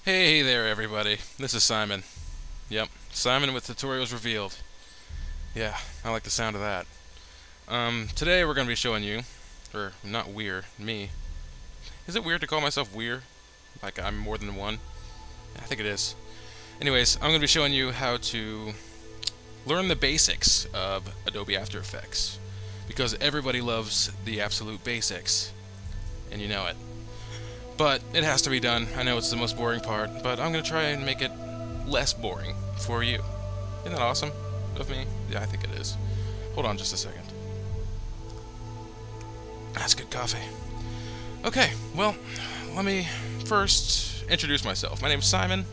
Hey there, everybody. This is Simon. Yep, Simon with Tutorials Revealed. Yeah, I like the sound of that. Today we're going to be showing you, or not me. Is it weird to call myself weird? Like I'm more than one? I think it is. Anyways, I'm going to be showing you how to learn the basics of Adobe After Effects. Because everybody loves the absolute basics, and you know it. But it has to be done. I know it's the most boring part, but I'm going to try and make it less boring for you. Isn't that awesome of me? Yeah, I think it is. Hold on just a second. That's good coffee. Okay, well, let me first introduce myself. My name's Simon.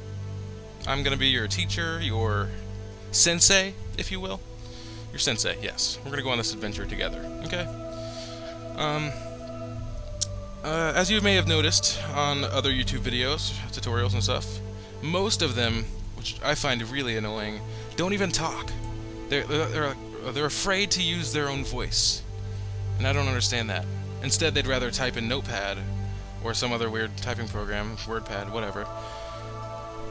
I'm going to be your teacher, your sensei, if you will. Your sensei, yes. We're going to go on this adventure together, okay? As you may have noticed on other YouTube videos, tutorials and stuff, most of them, which I find really annoying, don't even talk. They're afraid to use their own voice, and I don't understand that. Instead, they'd rather type in Notepad or some other weird typing program, WordPad, whatever.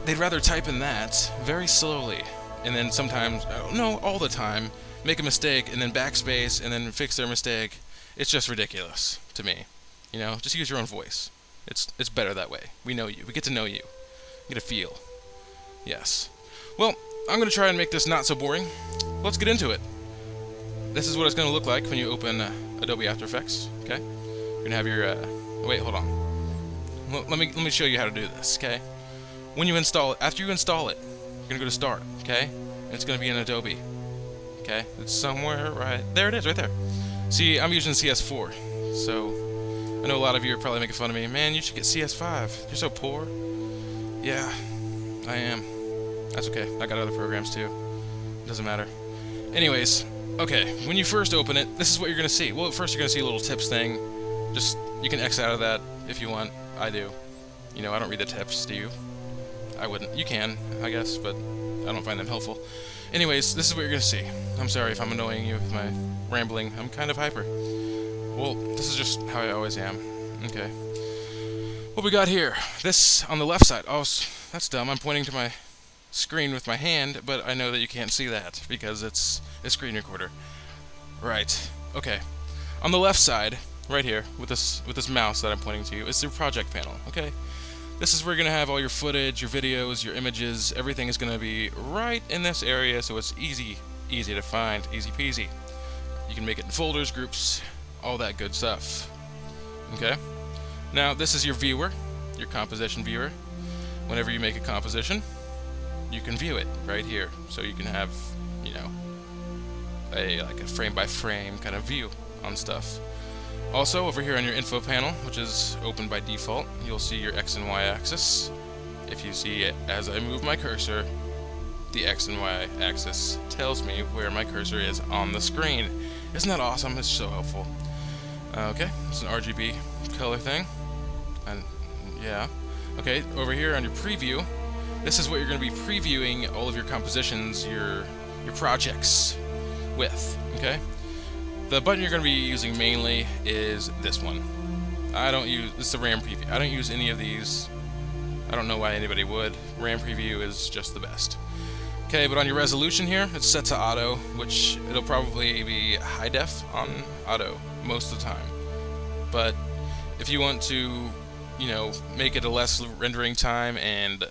They'd rather type in that very slowly, and then sometimes, no, all the time, make a mistake and then backspace and then fix their mistake. It's just ridiculous to me. You know, just use your own voice. It's better that way. We know you. We get to know you. Get a feel. Yes. Well, I'm going to try and make this not so boring. Let's get into it. This is what it's going to look like when you open Adobe After Effects. Okay. You're going to have your. Wait, hold on. Let me show you how to do this. Okay. When you install it, after you install it, you're going to go to Start. Okay. And it's going to be in Adobe. Okay. It's somewhere right there. It is right there. See, I'm using CS4, so. I know a lot of you are probably making fun of me. Man, you should get CS5. You're so poor. Yeah, I am. That's okay. I got other programs too. Doesn't matter. Anyways, okay. When you first open it, this is what you're gonna see. Well, at first you're gonna see a little tips thing. Just you can X out of that if you want. I do. You know, I don't read the tips. Do you? I wouldn't. You can, I guess, but I don't find them helpful. Anyways, this is what you're gonna see. I'm sorry if I'm annoying you with my rambling. I'm kind of hyper. Well, this is just how I always am. Okay. What we got here? This on the left side. Oh, that's dumb. I'm pointing to my screen with my hand, but I know that you can't see that because it's a screen recorder. Right. Okay. On the left side, right here, with this mouse that I'm pointing to, is the project panel. Okay. This is where you're gonna have all your footage, your videos, your images. Everything is gonna be right in this area, so it's easy to find, easy peasy. You can make it in folders, groups, all that good stuff. Okay? Now, this is your viewer, your composition viewer. Whenever you make a composition, you can view it right here. So you can have, you know, like a frame-by-frame kind of view on stuff. Also, over here on your info panel, which is open by default, you'll see your X and Y axis. If you see it as I move my cursor, the X and Y axis tells me where my cursor is on the screen. Isn't that awesome? It's so helpful. Okay, it's an RGB color thing, and yeah. Okay, over here on your preview, this is what you're going to be previewing all of your compositions, your projects with. Okay, the button you're going to be using mainly is this one. It's the RAM preview. I don't use any of these. I don't know why anybody would. RAM preview is just the best. Okay, but on your resolution here, it's set to auto, which it'll probably be high def on auto most of the time. But if you want to, you know, make it a less rendering time and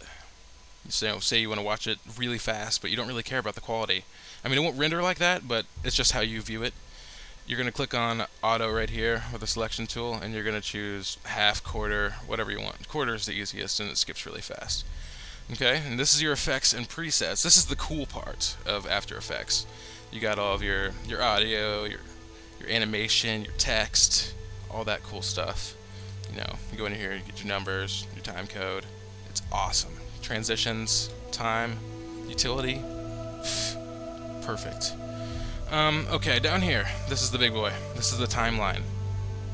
say you want to watch it really fast, but you don't really care about the quality. I mean, it won't render like that, but it's just how you view it. You're going to click on auto right here with the selection tool, and you're going to choose half, quarter, whatever you want. Quarter is the easiest, and it skips really fast. Okay, and this is your effects and presets. This is the cool part of After Effects. You got all of your audio, your animation, your text, all that cool stuff. You know, you go in here, you get your numbers, your time code. It's awesome. Transitions, time, utility, perfect. Okay, down here, this is the big boy. This is the timeline.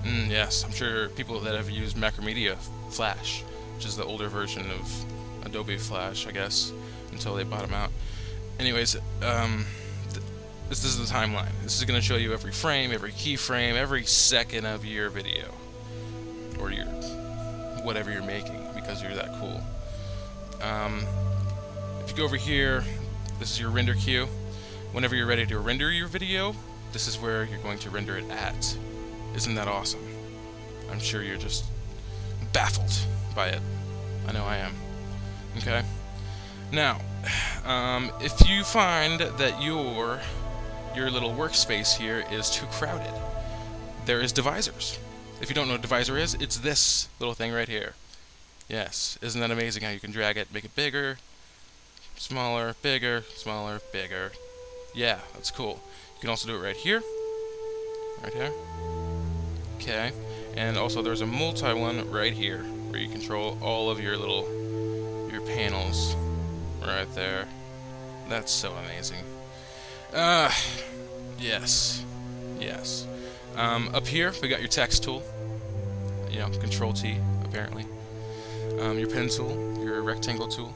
Yes, I'm sure people that have used Macromedia Flash, which is the older version of Adobe Flash, I guess, until they bought them out. Anyways, this is the timeline. This is going to show you every frame, every keyframe, every second of your video, or your whatever you're making, because you're that cool. If you go over here, this is your render queue. Whenever you're ready to render your video, this is where you're going to render it at. Isn't that awesome? I'm sure you're just baffled by it. I know I am. Okay? Now, if you find that your little workspace here is too crowded, there is divisors. If you don't know what a divisor is, it's this little thing right here. Yes, isn't that amazing how you can drag it, make it bigger, smaller, bigger, smaller, bigger. Yeah, that's cool. You can also do it right here. Right here. Okay. And also there's a multi one right here where you control all of your panels right there. That's so amazing. Yes. Yes. Up here we got your text tool. You know, Control T apparently. Your pen tool, your rectangle tool.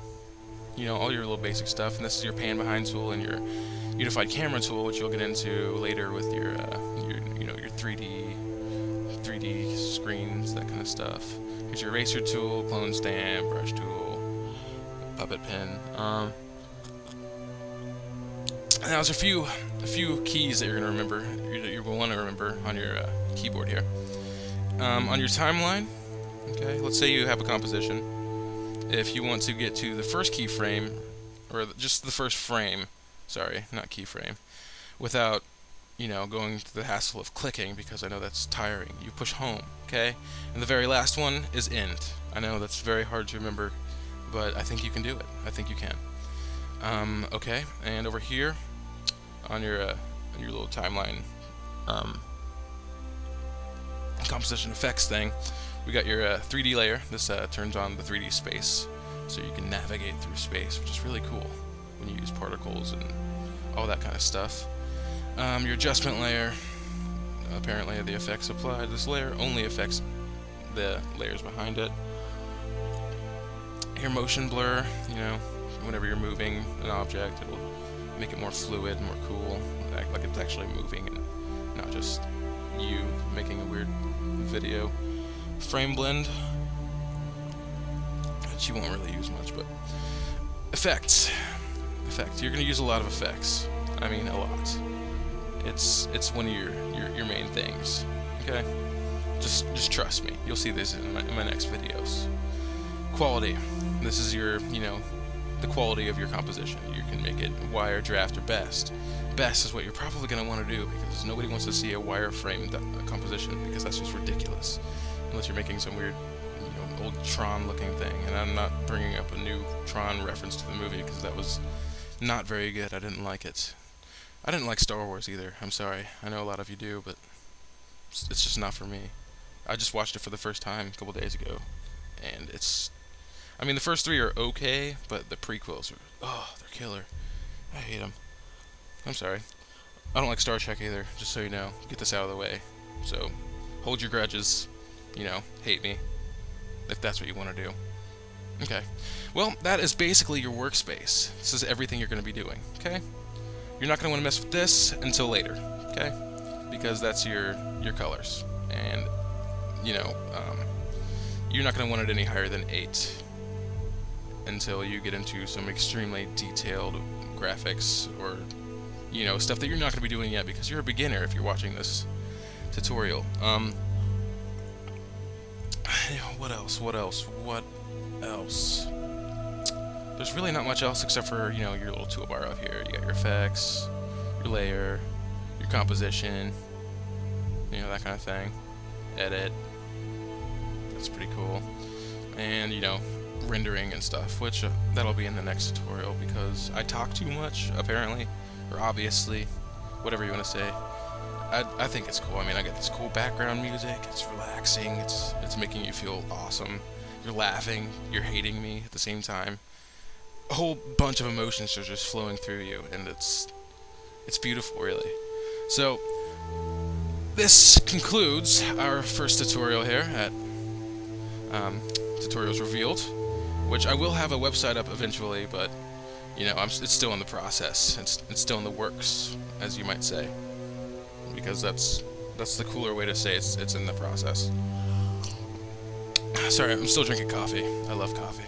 You know, all your little basic stuff. And this is your pan behind tool and your unified camera tool, which you'll get into later with your 3D screens, that kind of stuff. Here's your eraser tool, clone stamp, brush tool, puppet pen. Now there's a few keys that you're gonna remember. You're gonna want to remember on your keyboard here. On your timeline, okay. Let's say you have a composition. If you want to get to the first keyframe, or just the first frame, sorry, not keyframe, without, you know, going to the hassle of clicking, because I know that's tiring, you push home, okay? And the very last one is end. I know that's very hard to remember, but I think you can do it. I think you can. Okay, and over here on your little timeline composition effects thing, we got your 3D layer. This turns on the 3D space, so you can navigate through space, which is really cool when you use particles and all that kind of stuff. Your adjustment layer, apparently the effects applied. This layer only affects the layers behind it. Your motion blur, you know, whenever you're moving an object, it'll make it more fluid, more cool, like it's actually moving and not just you making a weird video. Frame blend, which you won't really use much, but effects. You're going to use a lot of effects. I mean, a lot. It's one of your main things. Okay, just trust me. You'll see this in my next videos. Quality. This is your, you know, the quality of your composition. You can make it wire, draft, or best. Best is what you're probably going to want to do, because nobody wants to see a wireframe composition, because that's just ridiculous. Unless you're making some weird, you know, old Tron-looking thing. And I'm not bringing up a new Tron reference to the movie, because that was not very good. I didn't like it. I didn't like Star Wars either. I'm sorry. I know a lot of you do, but it's just not for me. I just watched it for the first time a couple days ago, and it's... I mean, the first three are okay, but the prequels are... oh, they're killer. I hate them. I'm sorry. I don't like Star Trek either, just so you know. Get this out of the way. So, hold your grudges. You know, hate me, if that's what you want to do. Okay. Well, that is basically your workspace. This is everything you're going to be doing, okay? You're not going to want to mess with this until later, okay? Because that's your colors. And, you know, you're not going to want it any higher than 8 until you get into some extremely detailed graphics or, you know, stuff that you're not going to be doing yet, because you're a beginner if you're watching this tutorial. What else? There's really not much else except for, you know, your little toolbar out here. You got your effects, your layer, your composition, you know, that kind of thing. Edit. That's pretty cool. And, you know, rendering and stuff, which that'll be in the next tutorial, because I talk too much, apparently, or obviously, whatever you want to say. I think it's cool. I mean, I got this cool background music. It's relaxing. It's making you feel awesome. You're laughing. You're hating me at the same time. A whole bunch of emotions are just flowing through you, and it's beautiful, really. So this concludes our first tutorial here at Tutorials Revealed, which I will have a website up eventually, but you know, it's still in the process. It's still in the works, as you might say, because that's the cooler way to say it's in the process. Sorry, I'm still drinking coffee. I love coffee.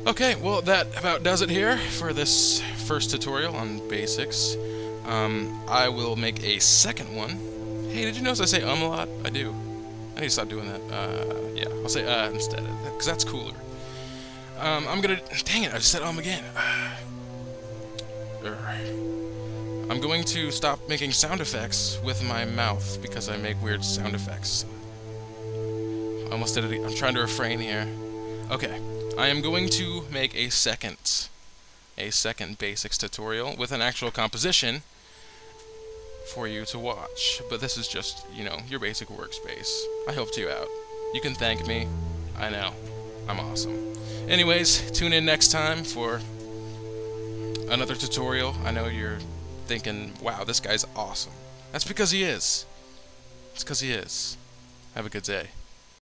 Okay, well that about does it here for this first tutorial on basics. I will make a second one. Hey, did you notice I say a lot? I do. I need to stop doing that. Yeah, I'll say instead, because that's cooler. I'm gonna... Dang it, I just said again. I'm going to stop making sound effects with my mouth, because I make weird sound effects. Almost did it. I'm trying to refrain here. Okay, I am going to make a second basics tutorial with an actual composition for you to watch. But this is just, you know, your basic workspace. I helped you out. You can thank me. I know. I'm awesome. Anyways, tune in next time for another tutorial. I know you're thinking, wow, this guy's awesome. That's because he is. It's because he is. Have a good day.